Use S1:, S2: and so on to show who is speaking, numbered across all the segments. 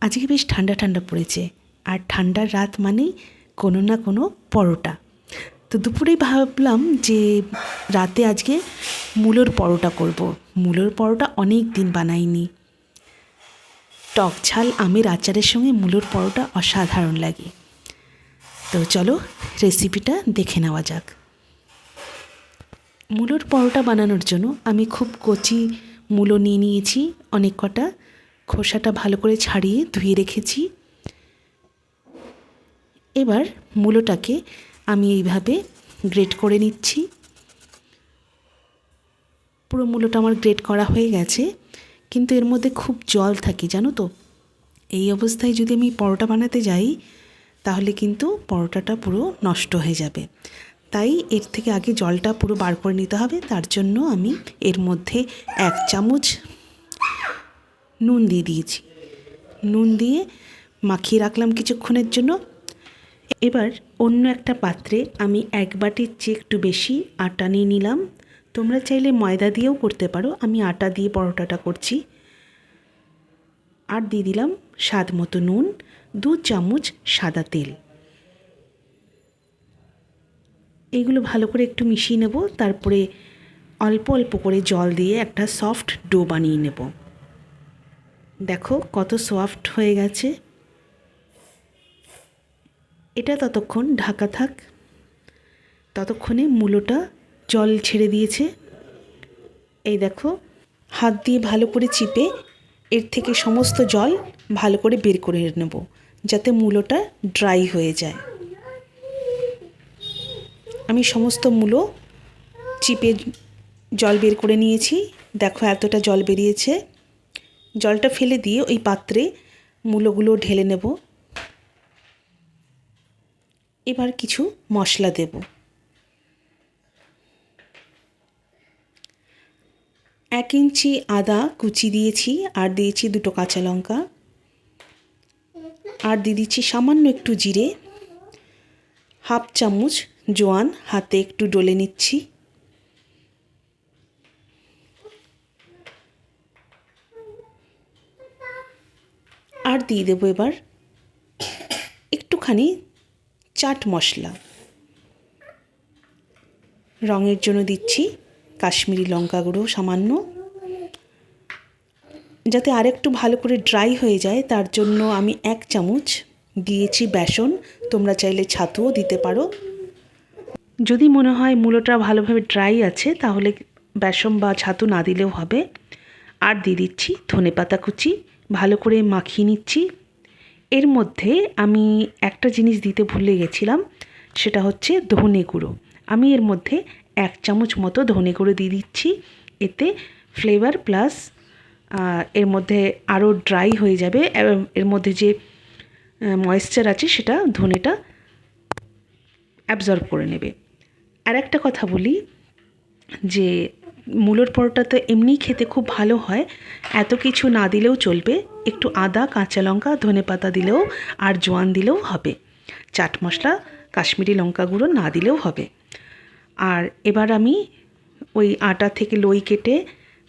S1: আজকে বেশ ঠান্ডা ঠান্ডা পড়েছে, আর ঠান্ডার রাত মানেই কোনো না কোনো পরোটা। তো দুপুরেই ভাবলাম যে রাতে আজকে মূলোর পরোটা করব। মূলোর পরোটা অনেক দিন বানাইনি। টক ঝাল আমের আচারের সঙ্গে মূলোর পরোটা অসাধারণ লাগে। তো চলো রেসিপিটা দেখে নেওয়া যাক। মূলোর পরোটা বানানোর জন্য আমি খুব কচি মূলো নিয়ে নিয়েছি অনেক কটা। খোসাটা ভালো করে ছাড়িয়ে ধুয়ে রেখেছি। এবার মূলোটাকে আমি এইভাবে গ্রেট করে নিচ্ছি। পুরো মূলোটা আমার গ্রেট করা হয়ে গেছে, কিন্তু এর মধ্যে খুব জল থাকে জানো তো। এই অবস্থায় যদি আমি পরোটা বানাতে যাই তাহলে কিন্তু পরোটাটা পুরো নষ্ট হয়ে যাবে। তাই এর থেকে আগে জলটা পুরো বার করে নিতে হবে। তার জন্য আমি এর মধ্যে 1 চামচ নুন দিয়ে দিয়েছি। নুন দিয়ে মাখিয়ে রাখলাম কিছুক্ষণের জন্য। এবার অন্য একটা পাত্রে আমি 1 বাটির চেয়ে একটু বেশি আটা নিয়ে নিলাম। তোমরা চাইলে ময়দা দিয়েও করতে পারো, আমি আটা দিয়ে পরোটাটা করছি। আর দিয়ে দিলাম স্বাদ মতো নুন, 2 চামচ সাদা তেল। এইগুলো ভালো করে একটু মিশিয়ে নেব। তারপরে অল্প অল্প করে জল দিয়ে একটা সফট ডো বানিয়ে নেব। দেখো কত সফট হয়ে গেছে। এটা ততক্ষণ ঢাকা থাক। ততক্ষণে মূলোটা জল ছেড়ে দিয়েছে। এই দেখো, হাত দিয়ে ভালো করে চিপে এর থেকে সমস্ত জল ভালো করে বের করে নেব, যাতে মূলোটা ড্রাই হয়ে যায়। আমি সমস্ত মূলো চিপে জল বের করে নিয়েছি। দেখো এতটা জল বেরিয়েছে। জলটা ফেলে দিয়ে ওই পাত্রে মূলোগুলো ঢেলে নেব। এবার কিছু মশলা দেব। 1 ইঞ্চি আদা কুচি দিয়েছি, আর দিয়েছি 2টো কাঁচা লঙ্কা, আর দিয়ে দিচ্ছি সামান্য একটু জিরে, 1/2 চামচ জোয়ান হাতে একটু ডলে নিচ্ছি। আর দিয়ে দেবো এবার একটুখানি চাট মশলা। রঙের জন্য দিচ্ছি কাশ্মীরি লঙ্কা গুঁড়ো সামান্য। যাতে আরেকটু ভালো করে ড্রাই হয়ে যায় তার জন্য আমি 1 চামচ দিয়েছি বেসন। তোমরা চাইলে ছাতুও দিতে পারো। যদি মনে হয় মূলোটা ভালোভাবে ড্রাই আছে তাহলে বেসন বা ছাতু না দিলেও হবে। আর দিয়ে দিচ্ছি ধনেপাতা কুচি। ভালো করে মাখিয়ে নিচ্ছি। এর মধ্যে আমি একটা জিনিস দিতে ভুলে গেছিলাম, সেটা হচ্ছে ধনে গুঁড়ো। আমি এর মধ্যে 1 চামচ মতো ধনে গুঁড়ো দিয়ে দিচ্ছি। এতে ফ্লেভার প্লাস এর মধ্যে আরও ড্রাই হয়ে যাবে। এর মধ্যে যে ময়েশ্চার আছে সেটা ধনেটা অ্যাবজর্ব করে নেবে। আর একটা কথা বলি যে মূলোর পরোটা তো এমনিই খেতে খুব ভালো হয়, এত কিছু না দিলেও চলবে। একটু আদা, কাঁচা লঙ্কা, ধনেপাতা দিলেও আর জোয়ান দিলেও হবে। চাট মশলা, কাশ্মীরি লঙ্কা গুঁড়ো না দিলেও হবে। আর এবার আমি ওই আটা থেকে লই কেটে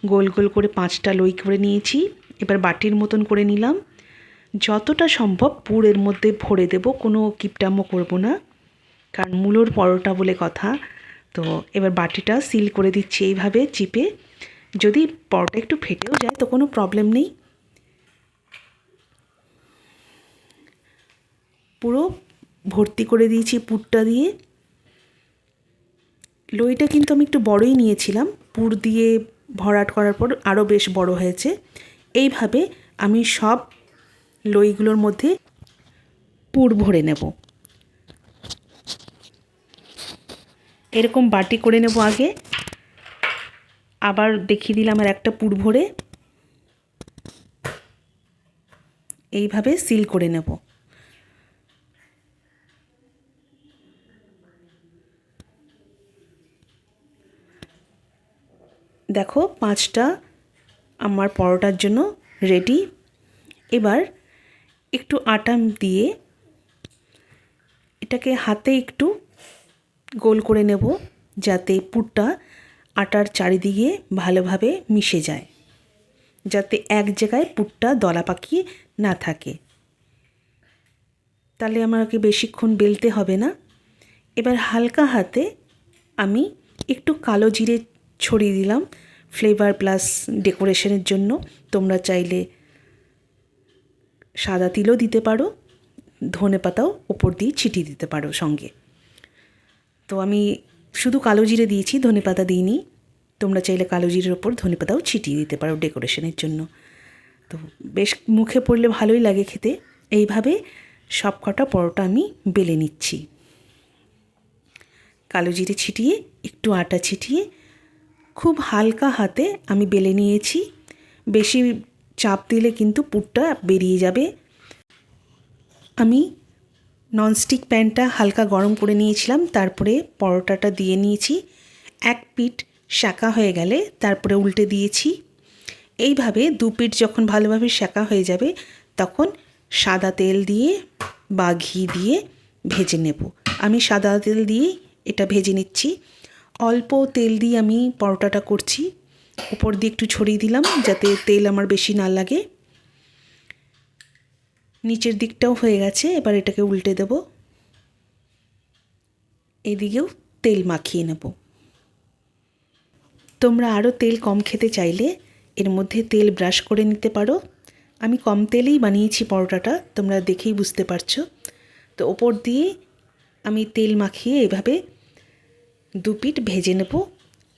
S1: গোল গোল করে 5টা লই করে নিয়েছি। এবার বাটির মতন করে নিলাম। যতটা সম্ভব পুরের মধ্যে ভরে দেব, কোনো কিপটামো করব না, কারণ মূলোর পরোটা বলে কথা। তো এবার বাটিটা সিল করে দিচ্ছি এইভাবে চিপে। যদি পরোটা একটু ফেটেও যায় তো কোনো প্রবলেম নেই। পুরো ভর্তি করে দিয়েছি পুরটা দিয়ে। লইটা কিন্তু আমি একটু বড়ই নিয়েছিলাম, পুর দিয়ে ভরাট করার পর আরও বেশ বড় হয়েছে। এইভাবে আমি সব লইগুলোর মধ্যে পুর ভরে নেব। এরকম বাটি করে নেব আগে। আবার দেখিয়ে দিলাম আর একটা পুর ভরে। এইভাবে সিল করে নেব। দেখো 5টা আমার পরোটার জন্য রেডি। এবার একটু আটা দিয়ে এটাকে হাতে একটু গোল করে নেব, যাতে পুরটা আটার চারিদিকে ভালোভাবে মিশে যায়। যাতে এক জায়গায় পুরটা দলা পাকিয়ে না থাকে। তাহলে আমাকে বেশিক্ষণ বেলতে হবে না। এবার হালকা হাতে আমি একটু কালো জিরে ছড়িয়ে দিলাম ফ্লেভার প্লাস ডেকোরেশনের জন্য। তোমরা চাইলে সাদা তিলও দিতে পারো, ধনেপাতাও ওপর দিয়ে ছিটিয়ে দিতে পারো সঙ্গে। তো আমি শুধু কালো জিরে দিয়েছি, ধনেপাতা দিইনি। তোমরা চাইলে কালো জিরের ওপর ধনেপাতাও ছিটিয়ে দিতে পারো ডেকোরেশনের জন্য। তো বেশ মুখে পড়লে ভালোই লাগে খেতে। এইভাবে সব কটা পরোটা আমি বেলে নিচ্ছি। কালো জিরে ছিটিয়ে, একটু আটা ছিটিয়ে খুব হালকা হাতে আমি বেলে নিয়েছি। বেশি চাপ দিলে কিন্তু পুরটা বেরিয়ে যাবে। আমি ননস্টিক প্যানটা হালকা গরম করে নিয়েছিলাম, তারপরে পরোটাটা দিয়ে নিয়েছি। এক পিঠ সেঁকা হয়ে গেলে তারপরে উল্টে দিয়েছি। এইভাবে দু পিঠ যখন ভালোভাবে সেঁকা হয়ে যাবে তখন সাদা তেল দিয়ে বা ঘি দিয়ে ভেজে নেব। আমি সাদা তেল দিয়ে এটা ভেজে নিচ্ছি। অল্প তেল দিয়ে আমি পরোটাটা করছি। উপর দিয়ে একটু ছড়িয়ে দিলাম যাতে তেল আমার বেশি না লাগে। নিচের দিকটাও হয়ে গেছে, এবার এটাকে উল্টে দেব। এদিকেও তেল মাখিয়ে নেব। তোমরা আরও তেল কম খেতে চাইলে এর মধ্যে তেল ব্রাশ করে নিতে পারো। আমি কম তেলেই বানিয়েছি পরোটাটা, তোমরা দেখেই বুঝতে পারছো। তো ওপর দিয়ে আমি তেল মাখিয়ে এভাবে দু পিঠ ভেজে নেব।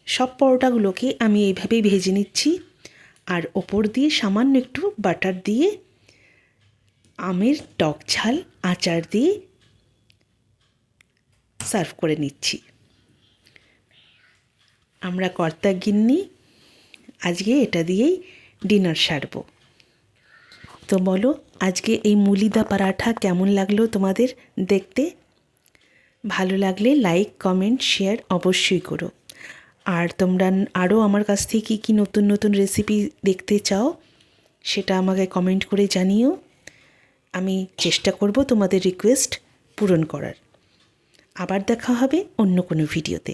S1: সব পরোটাগুলোকে আমি এইভাবেই ভেজে নিচ্ছি। আর ওপর দিয়ে সামান্য একটু বাটার দিয়ে আমের টক ঝাল আচার দিয়ে সার্ভ করে নিচ্ছি। আমরা কর্তা গিন্নি আজকে এটা দিয়েই ডিনার সারবো। তো বলো আজকে এই মুলিদা পরাঠা কেমন লাগলো তোমাদের দেখতে? ভালো লাগলে লাইক, কমেন্ট, শেয়ার অবশ্যই করো। আর তোমরা আরও আমার কাছ থেকে কী কী নতুন নতুন রেসিপি দেখতে চাও সেটা আমাকে কমেন্ট করে জানিও। আমি চেষ্টা করব তোমাদের রিকোয়েস্ট পূরণ করার। আবার দেখা হবে অন্য কোনো ভিডিওতে।